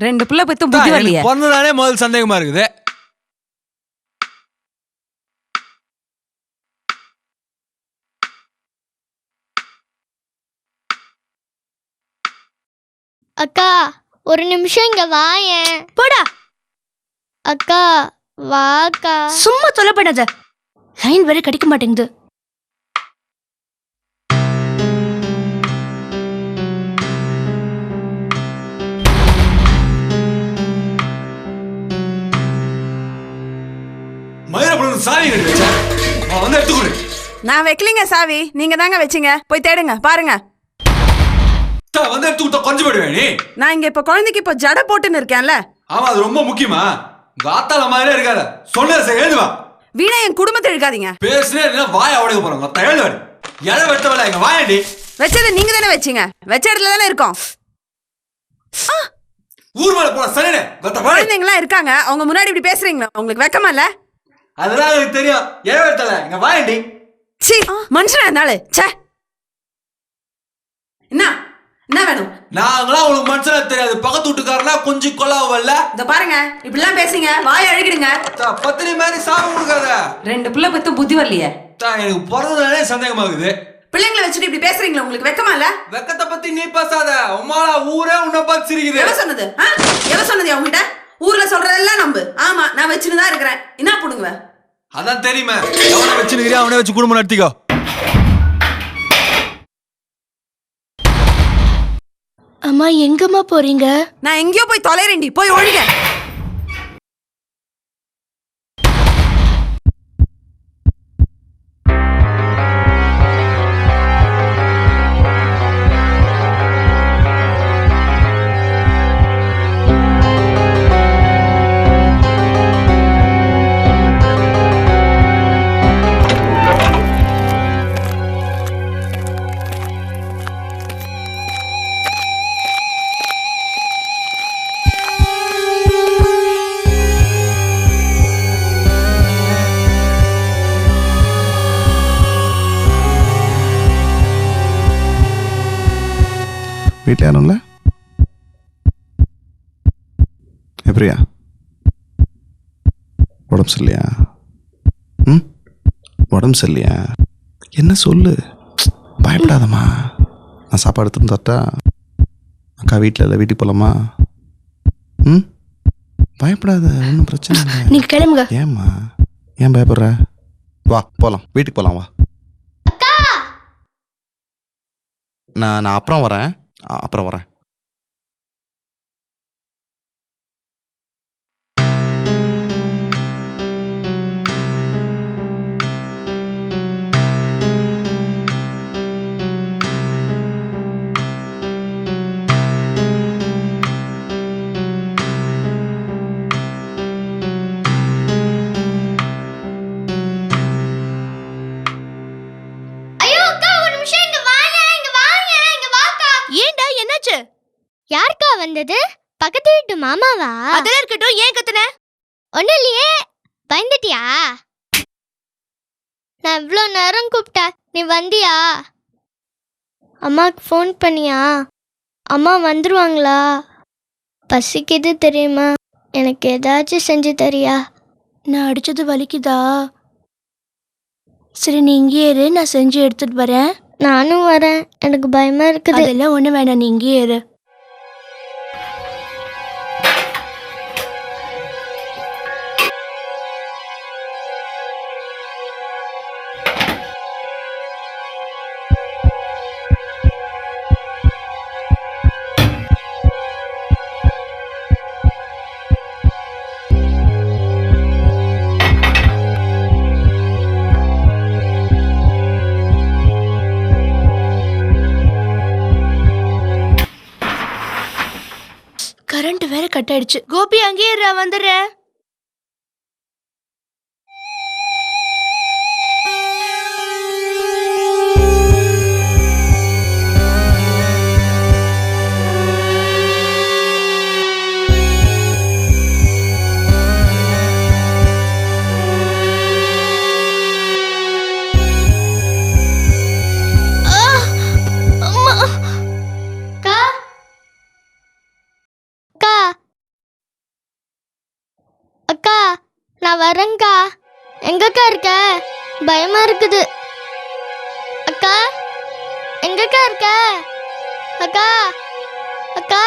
ரெண்டு பிள்ளை பெத்தும் புத்தி வரலையே. பிறந்ததானே முதல் சந்தேகமா இருக்குது. அக்கா ஒரு நிமிஷம் இங்க வாயேன். போடா. அக்கா வாக்கா. சும்மா தொலை பண்ணாத. லைன் வேற கிடைக்க மாட்டேங்குது. நான் வைக்கலீங்க சாவி, நீங்க தாங்க வச்சீங்க. போய் தேடுங்க, பாருங்க. நான் இங்க இப்ப குழந்தைக்கு இப்ப ஜடை போட்டுன்னு இருக்கேன்ல. ஆமா, அது ரொம்ப முக்கியமா. காத்தால மாதிரியே இருக்காத. சொன்ன எழுதுவா. வீணா என் குடும்பத்தை இழுக்காதீங்க. பேசுனே வாய உடைக்க போறோம். எழுதுவாரு எதை வெட்டவல எங்க வாயடி. வச்சது நீங்க தானே வச்சீங்க. வச்ச இடத்துல தானே இருக்கோம். ஊர் மேல போன சனே குழந்தைங்களா இருக்காங்க, அவங்க முன்னாடி இப்படி பேசுறீங்களா? உங்களுக்கு வெக்கமா இல்ல? அதெல்லாம் எனக்கு தெரியும். எதை வெட்டல எங்க வாயடி. சீ, மனுஷனா இருந்தாலு சே. என்ன வேணும்? நாங்களாம் உங்களுக்கு மனுஷனா தெரியாது. பக்கத்து வீட்டுக்காரனா கொஞ்சம் கொல்லாவல்ல. இந்த பாருங்க, இப்படிலாம் பேசுங்க, வாய் அழுகிடுங்க. பத்தினி மாதிரி சாமி கொடுக்காத. ரெண்டு பிள்ளை பெத்தும் புத்தி வரலையே. எனக்கு பிறந்ததானே சந்தேகமாகுது. பிள்ளைங்களை வச்சுட்டு இப்படி பேசுறீங்களா? உங்களுக்கு வெக்கமா இல்ல? வெக்கத்தை பத்தி நீ பேசாத. உமாலா ஊரே உன்னை பார்த்து சிரிக்குது. எவ சொன்னது? எவ சொன்னது அவங்ககிட்ட? ஊர்ல சொல்றதெல்லாம் நம்பு. ஆமா, நான் வச்சுன்னு தான் இருக்கிறேன். என்ன பண்ணுங்க? அதான் தெரியுமே. எவனை வச்சுனுக்கிறியா அவனே வச்சு குடும்பம் நடத்திக்கோ. அம்மா எங்கம்மா போறீங்க? நான் எங்கேயோ போய் தொலைறேன்டி. போய் ஒழிங்க. வீட்டில் யாரும் இல்லை? எப்படியா? உடம்பு சரியில்லையா? உடம்பு சரியில்லையா? என்ன சொல்லு, பயப்படாதம்மா. நான் சாப்பாடு எடுத்துன்னு தரட்டா? அக்கா வீட்டில் இல்லை, வீட்டுக்கு போகலாமா? பயப்படாத, ஒன்றும் பிரச்சனை இல்லை. நீங்க கிளம்புங்க. ஏம்மா ஏன் பயப்படுற? வா போகலாம், வீட்டுக்கு போகலாம். வா, நான் அப்புறம் வரேன். யாருக்கா வந்தது? பக்கத்து வீட்டு மாமாவா? அதெல்லாம் இருக்கட்டும், ஏன் கத்துன? ஒண்ணும் இல்லையே. பயந்துட்டியா? நான் இவ்வளோ நேரம் கூப்பிட்டா நீ வந்தியா? அம்மாவுக்கு ஃபோன் பண்ணியா? அம்மா வந்துருவாங்களா? பசிக்குது தெரியுமா? எனக்கு ஏதாச்சும் செஞ்சு தரியா? நான் அடிச்சது வலிக்குதா? சரி நீ இங்கே இரு, நான் செஞ்சு எடுத்துட்டு வரேன். நானும் வரேன், எனக்கு பயமா இருக்குது. அதெல்லாம் ஒண்ணு வேணாம், நீ இங்கே இரு. கரண்ட் வேற கட் ஆயிடுச்சு. கோபி அங்கேயே இரு, வந்துடுறேன். நான் வரேங்க்கா. எங்கக்கா இருக்க? பயமா இருக்குது. அக்கா எங்கக்கா இருக்க? அக்கா அக்கா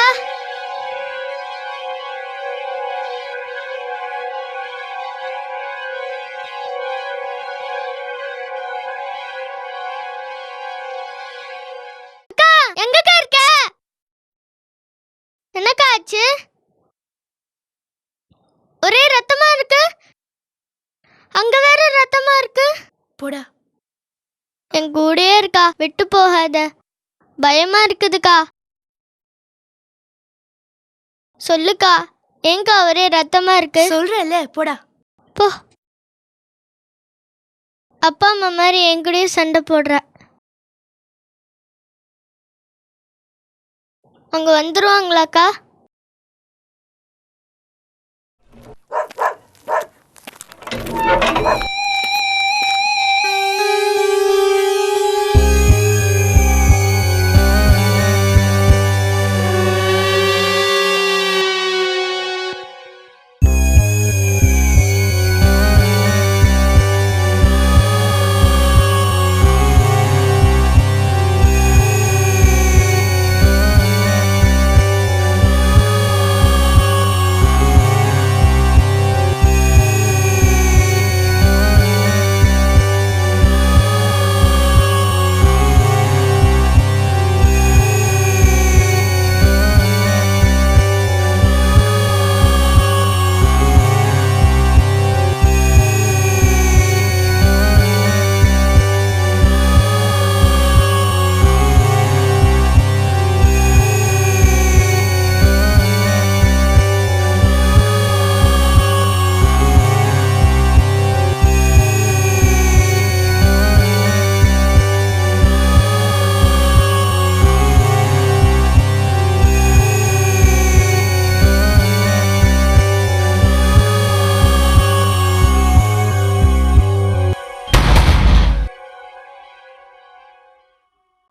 அக்கா எங்கக்கா இருக்க? என்னக்கா ஆச்சு? ஒரே ரத்தமா இருக்கு. அங்க வேற ரத்தமா இருக்கு. போடா. என் கூடயே இருக்கா, விட்டு போகாத. பயமா இருக்குதுக்கா. சொல்லுக்கா, ஏங்கா ஒரே ரத்தமா இருக்கு? சொல்றேன்ல, போடா. போ. அப்பா அம்மா மாதிரி என் கூடயே சண்டை போடுற. அவங்க வந்துருவாங்களாக்கா?